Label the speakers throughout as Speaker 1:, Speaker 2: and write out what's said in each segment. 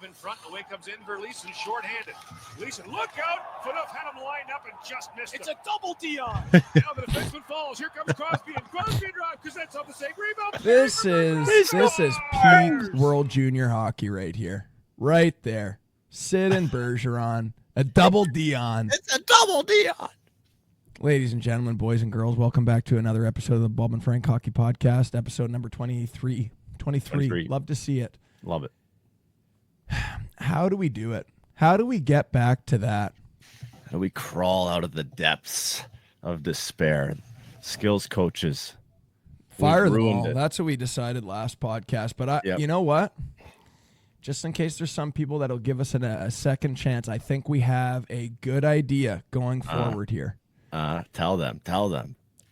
Speaker 1: In front, the way comes in for Leeson, short-handed. Leeson, look out! Footoff had him lined up and just missed him.
Speaker 2: It's a double Dion.
Speaker 1: Now the defenseman falls. Here comes Crosby, and Crosby drive. Kuznetsov the save. Rebound.
Speaker 3: This is peak World Junior hockey right here. Right there. Sid and Bergeron. A double Dion.
Speaker 2: It's a double Dion.
Speaker 3: Ladies and gentlemen, boys and girls, welcome back to another episode of the BobN'Frank Hockey Podcast, episode number 23. 23. Love to see it.
Speaker 4: Love it.
Speaker 3: How do we do it? How do we get back to that?
Speaker 4: How do we crawl out of the depths of despair? Skills coaches.
Speaker 3: Fire the ball. That's what we decided last podcast. But
Speaker 4: Yep.
Speaker 3: You know what? Just in case there's some people that'll give us a second chance, I think we have a good idea going forward here.
Speaker 4: Tell them.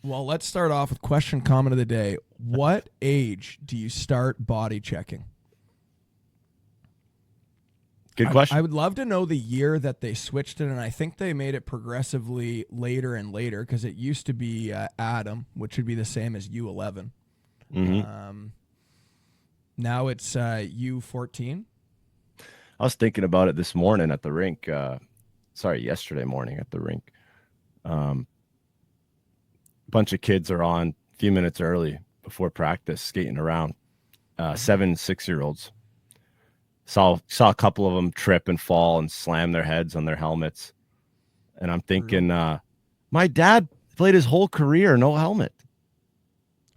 Speaker 3: Well, let's start off with question comment of the day. What age do you start body checking?
Speaker 4: Good question.
Speaker 3: I would love to know the year that they switched it, and I think they made it progressively later and later because it used to be Adam, which would be the same as U11.
Speaker 4: Mm-hmm.
Speaker 3: Now it's U14.
Speaker 4: I was thinking about it this morning at the rink. Yesterday morning at the rink. Bunch of kids are on a few minutes early before practice skating around. 7-6-year-olds. Saw a couple of them trip and fall and slam their heads on their helmets. And I'm thinking, my dad played his whole career, no helmet.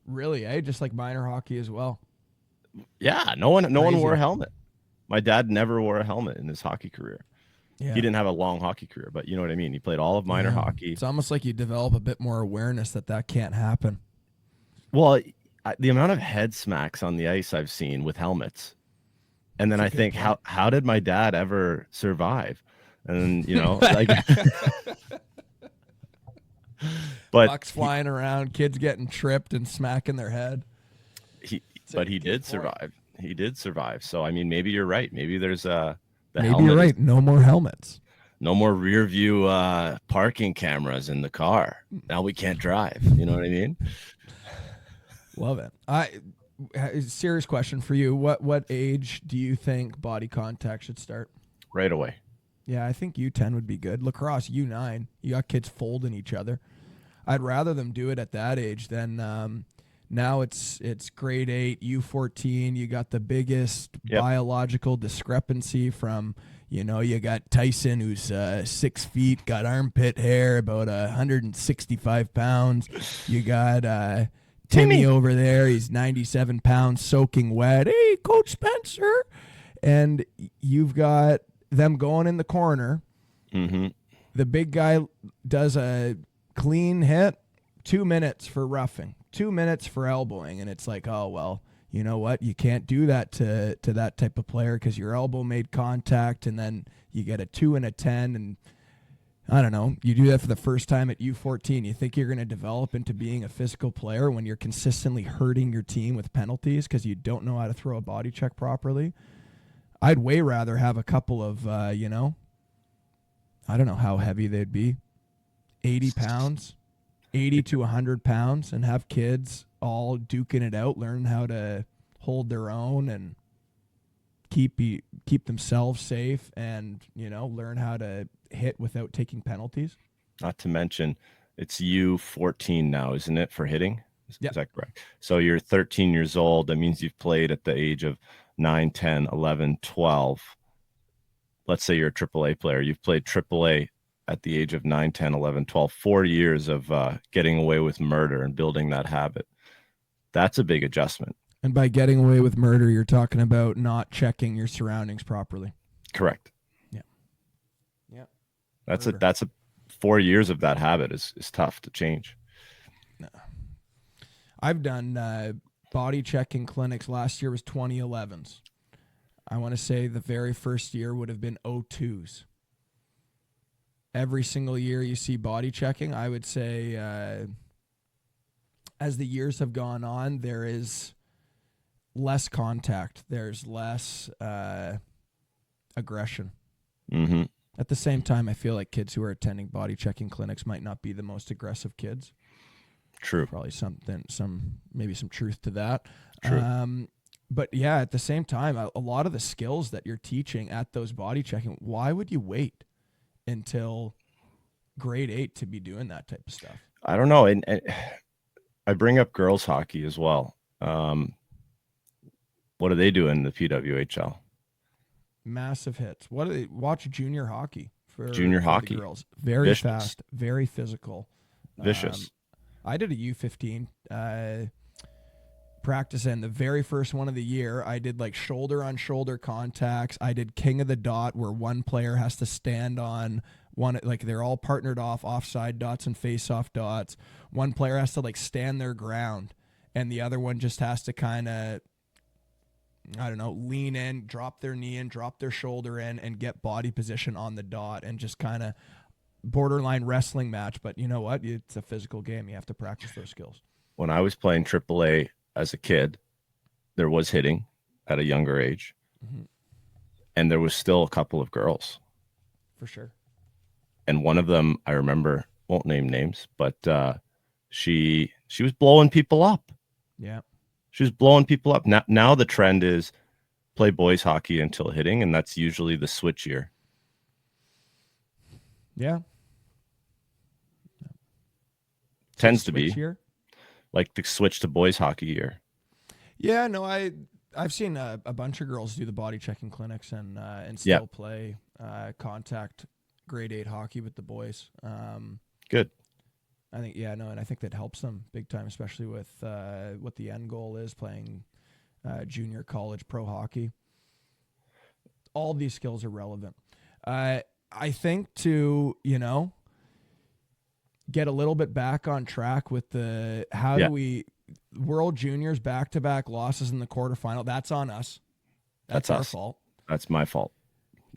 Speaker 3: Really, eh? Just like minor hockey as well.
Speaker 4: Yeah, no one wore a helmet. My dad never wore a helmet in his hockey career.
Speaker 3: Yeah.
Speaker 4: He didn't have a long hockey career, but you know what I mean? He played all of minor hockey.
Speaker 3: It's almost like you develop a bit more awareness that can't happen.
Speaker 4: Well, the amount of head smacks on the ice I've seen with helmets. And then I think, how did my dad ever survive? And, like, but
Speaker 3: bucks flying around, kids getting tripped and smacking their head.
Speaker 4: He did survive. He did survive. So, I mean, maybe you're right. Maybe there's
Speaker 3: maybe you're right. No more helmets.
Speaker 4: No more rear view parking cameras in the car. Now we can't drive. You know what I mean?
Speaker 3: Love it. Serious question for you. What age do you think body contact should start?
Speaker 4: Right away.
Speaker 3: Yeah, I think U10 would be good. Lacrosse, U9. You got kids folding each other. I'd rather them do it at that age than now it's grade 8, U14. You got the biggest biological discrepancy from, you got Tyson, who's 6 feet, got armpit hair, about 165 pounds. You got Timmy over there, he's 97 pounds, soaking wet. Hey, Coach Spencer. And you've got them going in the corner.
Speaker 4: Mm-hmm.
Speaker 3: The big guy does a clean hit, 2 minutes for roughing, 2 minutes for elbowing. And it's like, oh, well, you know what? You can't do that to that type of player because your elbow made contact, and then you get a 2 and a 10, and I don't know. You do that for the first time at U14. You think you're going to develop into being a physical player when you're consistently hurting your team with penalties because you don't know how to throw a body check properly? I'd way rather have a couple of, I don't know how heavy they'd be, 80 pounds, 80 to 100 pounds, and have kids all duking it out, learn how to hold their own and keep themselves safe and, learn how to hit without taking penalties.
Speaker 4: Not to mention, it's U14 now, isn't it, for hitting? Is that correct? So you're 13 years old. That means you've played at the age of 9, 10, 11, 12. Let's say you're a AAA player. You've played AAA at the age of 9, 10, 11, 12. 4 years of getting away with murder and building that habit. That's a big adjustment.
Speaker 3: And by getting away with murder, you're talking about not checking your surroundings properly.
Speaker 4: Correct.
Speaker 3: Yeah.
Speaker 4: That's a 4 years of that habit is tough to change.
Speaker 3: No. I've done body checking clinics. Last year was 2011s. I want to say the very first year would have been 02s. Every single year you see body checking, I would say as the years have gone on, there is less contact. There's less aggression.
Speaker 4: Mm-hmm.
Speaker 3: At the same time, I feel like kids who are attending body checking clinics might not be the most aggressive kids.
Speaker 4: True.
Speaker 3: Probably maybe some truth to that.
Speaker 4: True.
Speaker 3: But yeah, at the same time, a lot of the skills that you're teaching at those body checking, why would you wait until grade 8 to be doing that type of stuff?
Speaker 4: I don't know. And I bring up girls hockey as well. What do they do in the PWHL?
Speaker 3: Massive hits. What do they watch? Junior hockey
Speaker 4: Junior
Speaker 3: for
Speaker 4: hockey.
Speaker 3: the girls. Very
Speaker 4: Vicious.
Speaker 3: fast, very physical.
Speaker 4: Vicious.
Speaker 3: I did a U15 practice, and the very first one of the year, I did like shoulder on shoulder contacts. I did king of the dot, where one player has to stand on one, like they're all partnered off, offside dots and face off dots. One player has to like stand their ground, and the other one just has to kind of, I don't know, lean in, drop their knee in, drop their shoulder in, and get body position on the dot, and just kind of borderline wrestling match. But you know what? It's a physical game. You have to practice those skills.
Speaker 4: When I was playing AAA as a kid, there was hitting at a younger age, and there was still a couple of girls.
Speaker 3: For sure.
Speaker 4: And one of them, I remember, won't name names, but she was blowing people up.
Speaker 3: Yeah.
Speaker 4: She was blowing people up. Now the trend is play boys hockey until hitting, and that's usually the switch year.
Speaker 3: Yeah.
Speaker 4: Tends to be
Speaker 3: Year?
Speaker 4: like the switch to boys hockey year.
Speaker 3: Yeah, no, I've seen a bunch of girls do the body checking clinics and still play contact grade 8 hockey with the boys.
Speaker 4: Good.
Speaker 3: I think, yeah, no, and I think that helps them big time, especially with what the end goal is, playing junior college pro hockey. All these skills are relevant. I think to, get a little bit back on track with the do we World Juniors back-to-back losses in the quarterfinal. That's on us. That's our fault.
Speaker 4: That's my fault.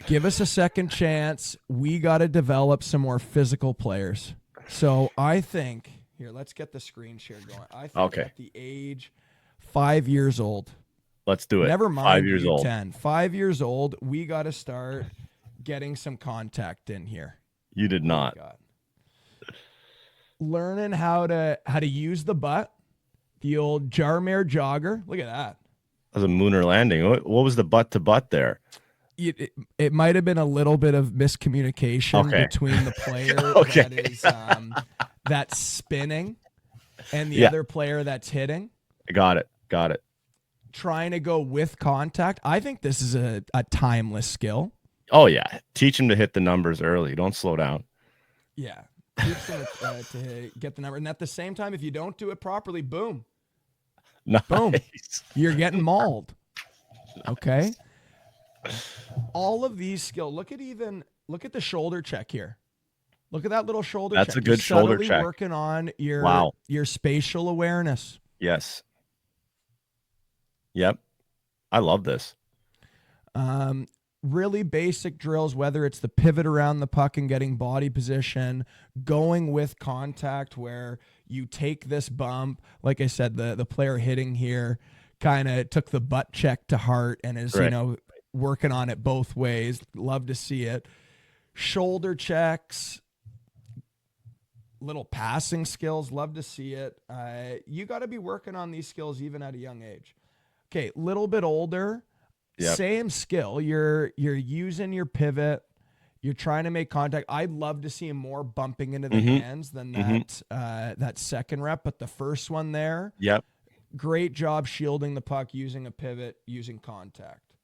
Speaker 3: Give us a second chance. We got to develop some more physical players. So I think, here, let's get the screen share going. I think at the age 5 years old.
Speaker 4: Let's do it.
Speaker 3: Never mind
Speaker 4: 5 years old.
Speaker 3: 10. 5 years old, we got to start getting some contact in here.
Speaker 4: You did not.
Speaker 3: Learning how to use the butt, the old Jarmere jogger. Look at that.
Speaker 4: That was a mooner landing. What was the butt to butt there?
Speaker 3: It might have been a little bit of miscommunication between the player that is that's spinning and the other player that's hitting.
Speaker 4: Got it.
Speaker 3: Trying to go with contact. I think this is a timeless skill.
Speaker 4: Oh, yeah. Teach him to hit the numbers early. Don't slow down.
Speaker 3: Yeah. Teach them to get the number. And at the same time, if you don't do it properly, boom.
Speaker 4: Nice.
Speaker 3: Boom. You're getting mauled. Okay. All of these skills. Look at the shoulder check here. Look at that little shoulder check.
Speaker 4: That's a good shoulder check.
Speaker 3: Working on your spatial awareness.
Speaker 4: Yes. Yep. I love this.
Speaker 3: Really basic drills, whether it's the pivot around the puck and getting body position, going with contact where you take this bump. Like I said, the player hitting here kind of took the butt check to heart and is, working on it both ways. Love to see it. Shoulder checks, little passing skills. Love to see it. You got to be working on these skills even at a young age. Okay, little bit older. Yep. Same skill. You're using your pivot. You're trying to make contact. I'd love to see more bumping into the hands than that second rep. But the first one there, great job shielding the puck, using a pivot, using contact.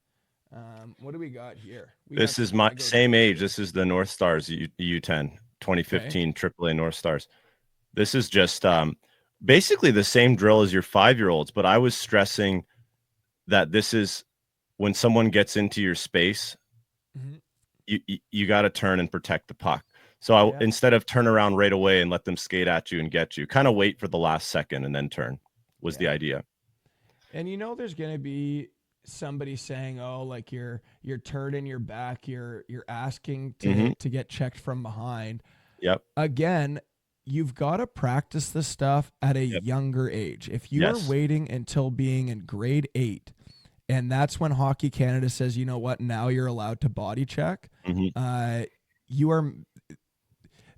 Speaker 3: What do we got here?
Speaker 4: This is my same age. This is the North Stars U10 2015 AAA North Stars. This is just basically the same drill as your 5-year-olds, but I was stressing that this is when someone gets into your space, you got to turn and protect the puck. So instead of turn around right away and let them skate at you and get you, kind of wait for the last second and then turn was the idea.
Speaker 3: And there's going to be somebody saying, "Oh, like you're turning your back, you're asking to get checked from behind."
Speaker 4: Yep.
Speaker 3: Again, you've got to practice this stuff at a younger age. If you are waiting until being in grade 8, and that's when Hockey Canada says, you know what, now you're allowed to body check.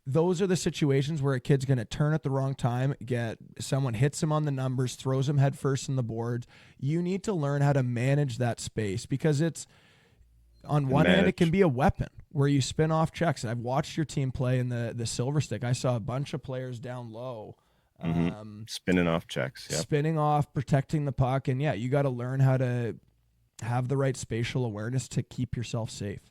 Speaker 3: those are the situations where a kid's going to turn at the wrong time, get someone hits him on the numbers, throws him head first in the boards. You need to learn how to manage that space, because it's on one hand, it can be a weapon where you spin off checks. I've watched your team play in the Silver Stick. I saw a bunch of players down low.
Speaker 4: Spinning off checks. Yep.
Speaker 3: Spinning off, protecting the puck. And yeah, you got to learn how to have the right spatial awareness to keep yourself safe.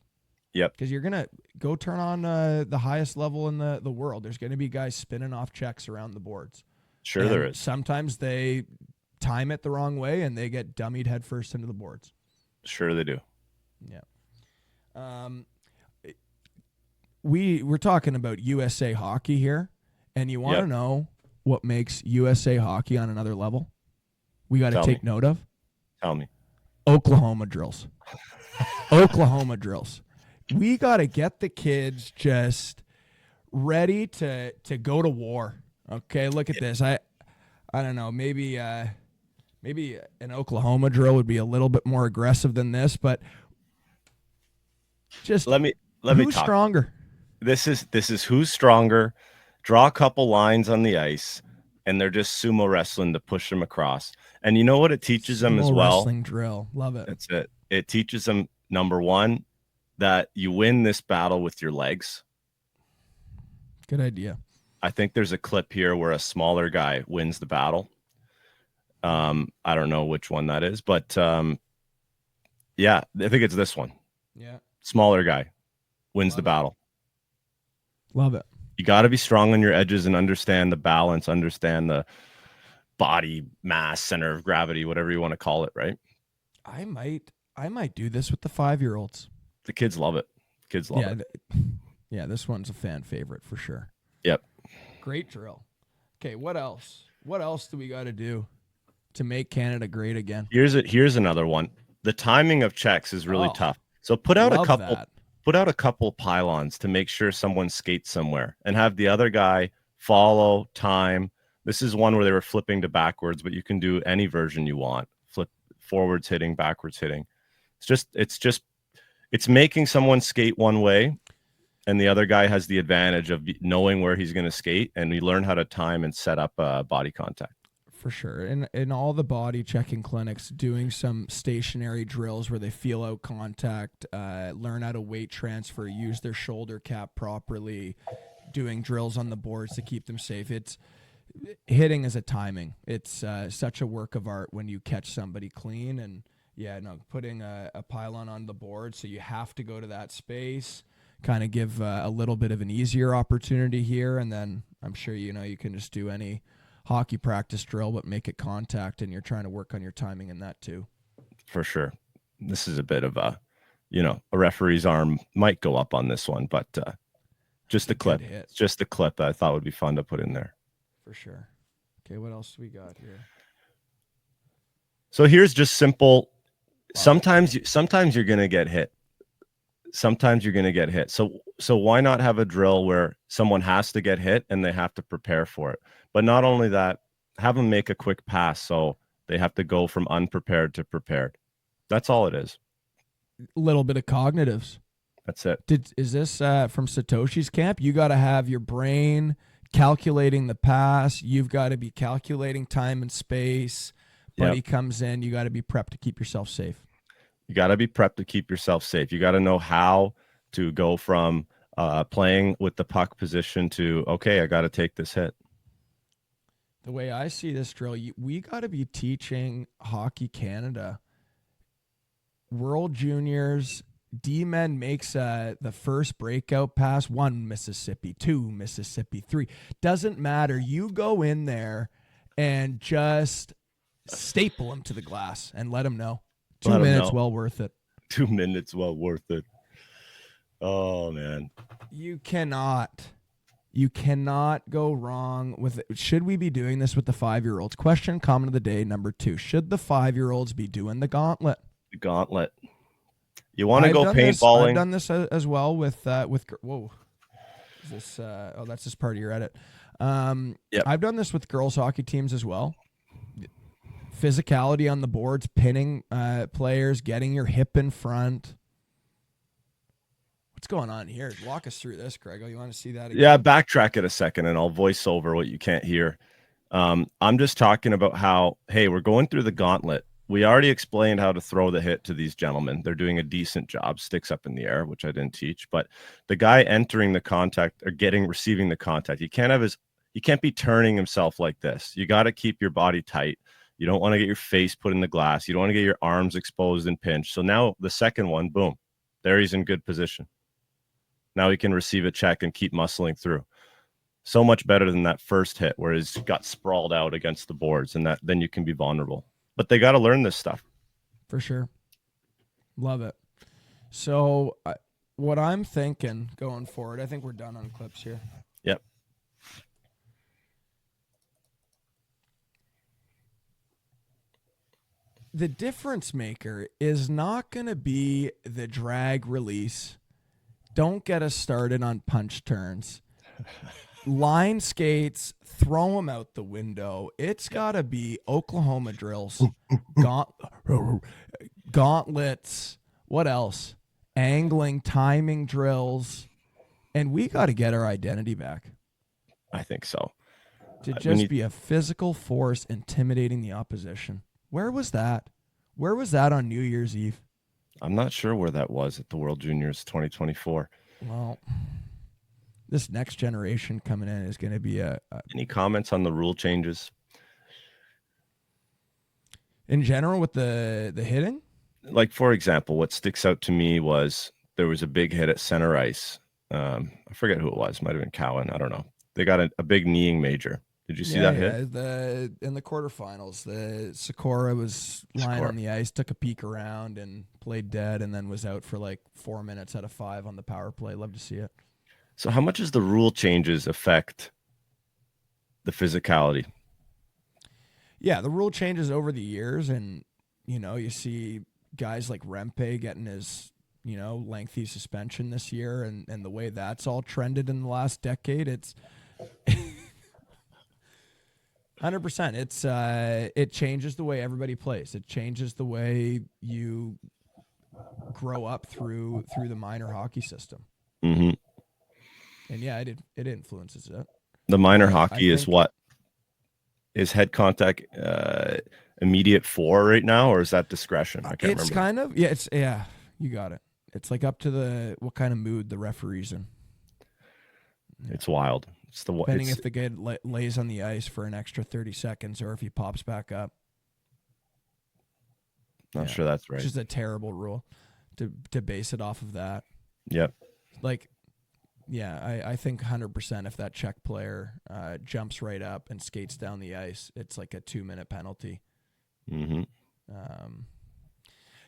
Speaker 4: Yep.
Speaker 3: Because you're going to go turn on the highest level in the world. There's going to be guys spinning off checks around the boards.
Speaker 4: Sure,
Speaker 3: and
Speaker 4: there is.
Speaker 3: Sometimes they time it the wrong way and they get dummied headfirst into the boards.
Speaker 4: Sure they do.
Speaker 3: Yeah. We're talking about USA hockey here, and you want to know what makes USA hockey on another level? We got to take note of.
Speaker 4: Tell me.
Speaker 3: Oklahoma drills. Oklahoma drills. We got to get the kids just ready to go to war. Okay, look at this. I don't know. Maybe an Oklahoma drill would be a little bit more aggressive than this, but just
Speaker 4: let me
Speaker 3: who's
Speaker 4: talk.
Speaker 3: Stronger.
Speaker 4: This is who's stronger. Draw a couple lines on the ice, and they're just sumo wrestling to push them across. And you know what it teaches them as well?
Speaker 3: Wrestling drill. Love it.
Speaker 4: That's it. It teaches them, number one, that you win this battle with your legs.
Speaker 3: Good idea.
Speaker 4: I think there's a clip here where a smaller guy wins the battle. I don't know which one that is, but yeah, I think it's this one.
Speaker 3: Yeah.
Speaker 4: Smaller guy wins the battle.
Speaker 3: Love it.
Speaker 4: You got to be strong on your edges and understand the balance, understand the body mass, center of gravity, whatever you want to call it, right?
Speaker 3: I might do this with the 5-year-olds.
Speaker 4: The kids love it. Kids love it.
Speaker 3: Yeah, this one's a fan favorite for sure.
Speaker 4: Yep.
Speaker 3: Great drill. Okay, what else? What else do we got to do to make Canada great again?
Speaker 4: Here's another one. The timing of checks is really tough. So put out a couple pylons to make sure someone skates somewhere, and have the other guy follow time. This is one where they were flipping to backwards, but you can do any version you want. Flip forwards hitting, backwards hitting. It's making someone skate one way, and the other guy has the advantage of knowing where he's going to skate, and you learn how to time and set up body contact.
Speaker 3: For sure. In all the body checking clinics, doing some stationary drills where they feel out contact, learn how to weight transfer, use their shoulder cap properly, doing drills on the boards to keep them safe. Hitting is a timing. It's such a work of art when you catch somebody clean. And putting a pylon on the board, so you have to go to that space, kind of give a little bit of an easier opportunity here. And then I'm sure you can just do any hockey practice drill, but make it contact, and you're trying to work on your timing in that too.
Speaker 4: For sure. This is a bit of a referee's arm might go up on this one, but just a clip. It's just a clip that I thought would be fun to put in there.
Speaker 3: For sure. Okay, what else do we got here?
Speaker 4: So here's just simple. Sometimes you're going to get hit. Sometimes you're going to get hit. So why not have a drill where someone has to get hit and they have to prepare for it? But not only that, have them make a quick pass so they have to go from unprepared to prepared. That's all it is.
Speaker 3: A little bit of cognitives.
Speaker 4: That's it.
Speaker 3: Is this from Satoshi's camp? You got to have your brain calculating the pass. You've got to be calculating time and space. Buddy comes in. You got to be prepped to keep yourself safe.
Speaker 4: You got to be prepped to keep yourself safe. You got to know how to go from playing with the puck position to, okay, I got to take this hit.
Speaker 3: The way I see this drill, we got to be teaching Hockey Canada, World Juniors, D-men makes the first breakout pass, 1 Mississippi, 2 Mississippi, 3. Doesn't matter. You go in there and just staple them to the glass and let them know. 2 minutes, well worth it.
Speaker 4: 2 minutes, well worth it. Oh, man.
Speaker 3: You cannot go wrong with it. Should we be doing this with the 5-year-olds? Question, comment of the day, number 2. Should the 5-year-olds be doing the gauntlet?
Speaker 4: The gauntlet. You want to go paintballing?
Speaker 3: I've done this as well with whoa. Is this that's just part of your edit.
Speaker 4: Yep.
Speaker 3: I've done this with girls hockey teams as well. Physicality on the boards, pinning players, getting your hip in front. going on here? Walk us through this, Greg. You want to see that again?
Speaker 4: Yeah, backtrack it a second and I'll voice over what you can't hear. I'm just talking about how, hey, we're going through the gauntlet. We already explained how to throw the hit to these gentlemen. They're doing a decent job, sticks up in the air, which I didn't teach. But the guy entering the contact or receiving the contact, you can't be turning himself like this. You got to keep your body tight. You don't want to get your face put in the glass. You don't want to get your arms exposed and pinched. So now the second one, boom, there he's in good position. Now he can receive a check and keep muscling through. So much better than that first hit where he's got sprawled out against the boards, and then you can be vulnerable. But they got to learn this stuff.
Speaker 3: For sure. Love it. So what I'm thinking going forward, I think we're done on clips here.
Speaker 4: Yep.
Speaker 3: The difference maker is not going to be the drag release. Don't get us started on punch turns. Line skates, throw them out the window. It's got to be Oklahoma drills, gauntlets, what else? Angling, timing drills. And we got to get our identity back.
Speaker 4: I think so.
Speaker 3: To just be a physical force intimidating the opposition. Where was that? Where was that on New Year's Eve?
Speaker 4: I'm not sure where that was at the World Juniors 2024.
Speaker 3: Well, this next generation coming in is going to be
Speaker 4: Any comments on the rule changes?
Speaker 3: In general with the hitting?
Speaker 4: Like, for example, what sticks out to me was there was a big hit at center ice. I forget who it was. Might have been Cowan. I don't know. They got a big kneeing major. Did you see that hit?
Speaker 3: In the quarterfinals, the Sikora was lying on the ice, took a peek around and played dead, and then was out for like 4 minutes out of 5 on the power play. Love to see it.
Speaker 4: So how much does the rule changes affect the physicality?
Speaker 3: Yeah, the rule changes over the years, and you see guys like Rempe getting his lengthy suspension this year, and the way that's all trended in the last decade, it's 100%. It's it changes the way everybody plays. It changes the way you grow up through the minor hockey system.
Speaker 4: Mm-hmm.
Speaker 3: And yeah, it influences it.
Speaker 4: The minor hockey is what? Is head contact immediate for right now, or is that discretion? I can't remember.
Speaker 3: It's kind of you got it. It's like up to what kind of mood the referee's in.
Speaker 4: It's wild.
Speaker 3: Depending if the guy lays on the ice for an extra 30 seconds or if he pops back up.
Speaker 4: Not sure that's right.
Speaker 3: Which is a terrible rule to base it off of that.
Speaker 4: Yep.
Speaker 3: Like, yeah, I think 100% if that Czech player jumps right up and skates down the ice, it's like a 2-minute penalty.
Speaker 4: Mm-hmm.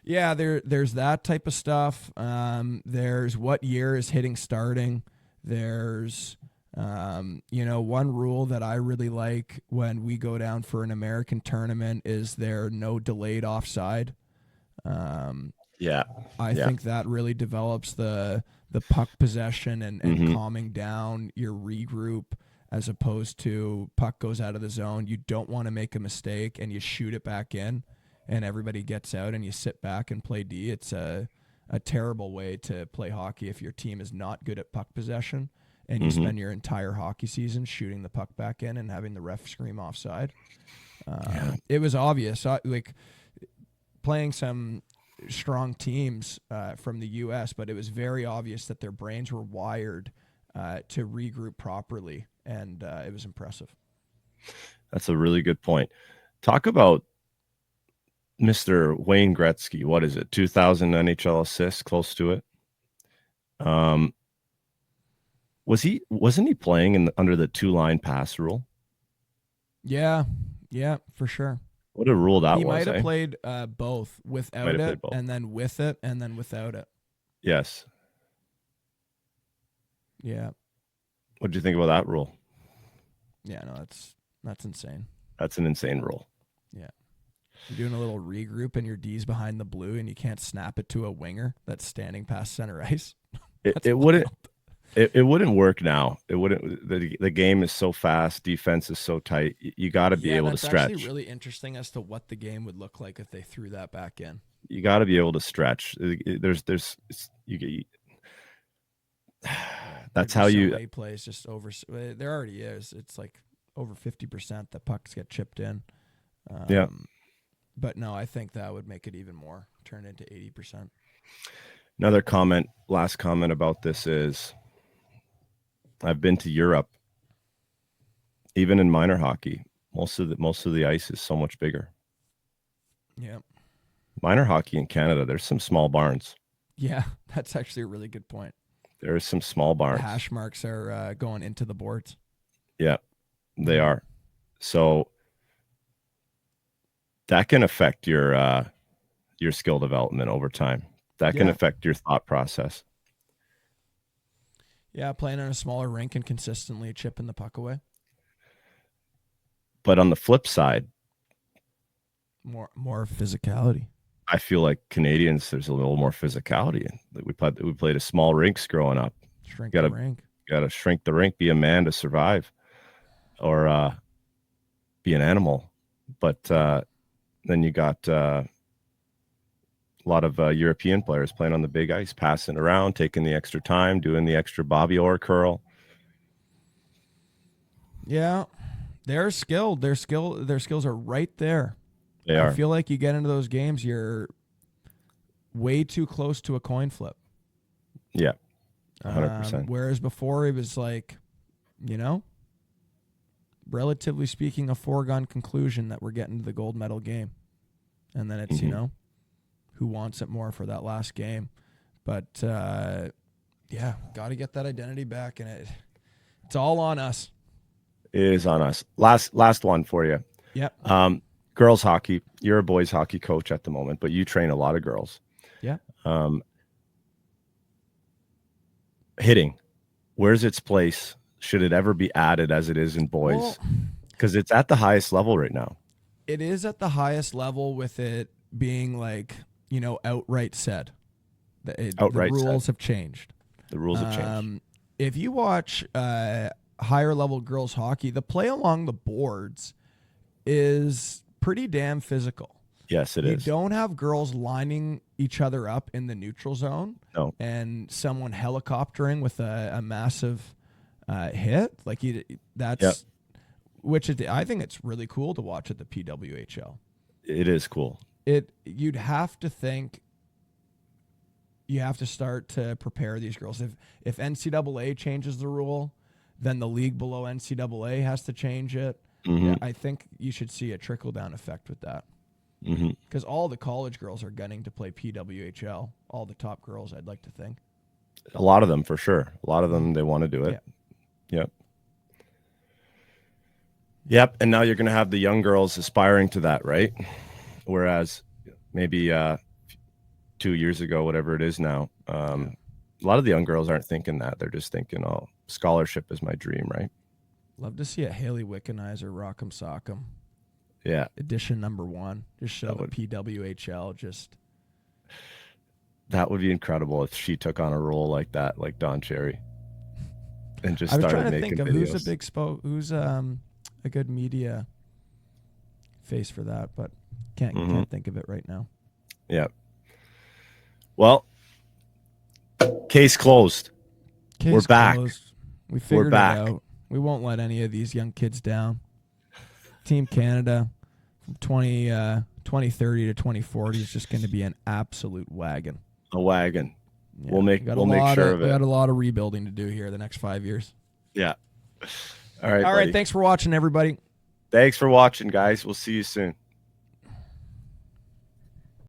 Speaker 3: Yeah, there's that type of stuff. There's what year is hitting starting. There's, one rule that I really like when we go down for an American tournament is there no delayed offside. I think that really develops the puck possession and
Speaker 4: mm-hmm.
Speaker 3: calming down your regroup as opposed to puck goes out of the zone. You don't want to make a mistake and you shoot it back in and everybody gets out and you sit back and play D. It's a terrible way to play hockey if your team is not good at puck possession and you
Speaker 4: mm-hmm.
Speaker 3: spend your entire hockey season shooting the puck back in and having the ref scream offside. It was obvious. Like playing some strong teams from the U.S., but it was very obvious that their brains were wired to regroup properly, and it was impressive.
Speaker 4: That's a really good point. Talk about Mr. Wayne Gretzky. What is it? 2,000 NHL assists, close to it. Wasn't he playing under the 2-line pass rule?
Speaker 3: Yeah, for sure.
Speaker 4: What a rule that was.
Speaker 3: He might have played both, without it,
Speaker 4: both.
Speaker 3: and then with it, and then without it.
Speaker 4: Yes.
Speaker 3: Yeah.
Speaker 4: What did you think about that rule?
Speaker 3: Yeah, no, that's insane.
Speaker 4: That's an insane rule.
Speaker 3: Yeah. You're doing a little regroup and your D's behind the blue and you can't snap it to a winger that's standing past center ice.
Speaker 4: It wouldn't. It wouldn't work now. It wouldn't. The game is so fast. Defense is so tight. You got to be able to stretch.
Speaker 3: It's actually really interesting as to what the game would look like if they threw that back in.
Speaker 4: You got to be able to stretch. That's
Speaker 3: There'd
Speaker 4: how
Speaker 3: be
Speaker 4: you.
Speaker 3: so many plays just over. There already is. It's like over 50% that pucks get chipped in.
Speaker 4: Yeah.
Speaker 3: But no, I think that would make it even more. Turn into 80%.
Speaker 4: Another comment. Last comment about this is, I've been to Europe. Even in minor hockey, most of the ice is so much bigger.
Speaker 3: Yeah.
Speaker 4: Minor hockey in Canada, there's some small barns.
Speaker 3: Yeah, that's actually a really good point.
Speaker 4: There are some small barns.
Speaker 3: The hash marks are going into the boards.
Speaker 4: Yeah, they are. So that can affect your skill development over time. That can affect your thought process.
Speaker 3: Yeah, playing on a smaller rink and consistently chipping the puck away.
Speaker 4: But on the flip side,
Speaker 3: More physicality.
Speaker 4: I feel like Canadians, there's a little more physicality. We played a small rinks growing up.
Speaker 3: Shrink the rink.
Speaker 4: Got to shrink the rink, be a man to survive, or be an animal. But then you got a lot of European players playing on the big ice, passing around, taking the extra time, doing the extra Bobby Orr curl.
Speaker 3: Yeah, they're skilled. Their skills are right there.
Speaker 4: They are.
Speaker 3: I feel like you get into those games, you're way too close to a coin flip.
Speaker 4: Yeah, 100%.
Speaker 3: Whereas before it was like, relatively speaking, a foregone conclusion that we're getting to the gold medal game. And then it's, who wants it more for that last game. But, yeah, got to get that identity back. And it's all on us.
Speaker 4: It is on us. Last one for you.
Speaker 3: Yep.
Speaker 4: Girls hockey. You're a boys hockey coach at the moment, but you train a lot of girls.
Speaker 3: Yeah.
Speaker 4: Hitting. Where's its place? Should it ever be added as it is in boys? Because it's at the highest level right now.
Speaker 3: It is at the highest level, with it being like, outright said. The rules have changed.
Speaker 4: The rules have changed.
Speaker 3: If you watch higher level girls hockey, the play along the boards is pretty damn physical.
Speaker 4: Yes, it is.
Speaker 3: You don't have girls lining each other up in the neutral zone.
Speaker 4: No.
Speaker 3: And someone helicoptering with a massive hit. Like I think it's really cool to watch at the PWHL.
Speaker 4: It is cool.
Speaker 3: You'd have to think. You have to start to prepare these girls. If NCAA changes the rule, then the league below NCAA has to change it.
Speaker 4: Mm-hmm.
Speaker 3: Yeah, I think you should see a trickle-down effect with that. Because all the college girls are gunning to play PWHL. All the top girls, I'd like to think.
Speaker 4: A lot of them, for sure. A lot of them, they want to do it. Yeah. Yep. And now you're going to have the young girls aspiring to that, right? Whereas maybe 2 years ago, whatever it is now, a lot of the young girls aren't thinking that. They're just thinking, oh, scholarship is my dream, right?
Speaker 3: Love to see a Haley Wickenizer Rock'em Sock'em.
Speaker 4: Yeah.
Speaker 3: Edition number 1. Just show the PWHL.
Speaker 4: That would be incredible if she took on a role like that, like Don Cherry, and just started making videos. I was trying to think of who's a good media face for that, but can't think of it right now. Yeah. Well, case closed. We're back.
Speaker 3: We figured it out. We won't let any of these young kids down. Team Canada from 2030 to 2040 is just going to be an absolute wagon.
Speaker 4: A wagon.
Speaker 3: Yeah.
Speaker 4: We'll make sure of it.
Speaker 3: We got a lot of rebuilding to do here the next 5 years.
Speaker 4: Yeah. All right.
Speaker 3: All right. Thanks for watching, everybody.
Speaker 4: Thanks for watching, guys. We'll see you soon.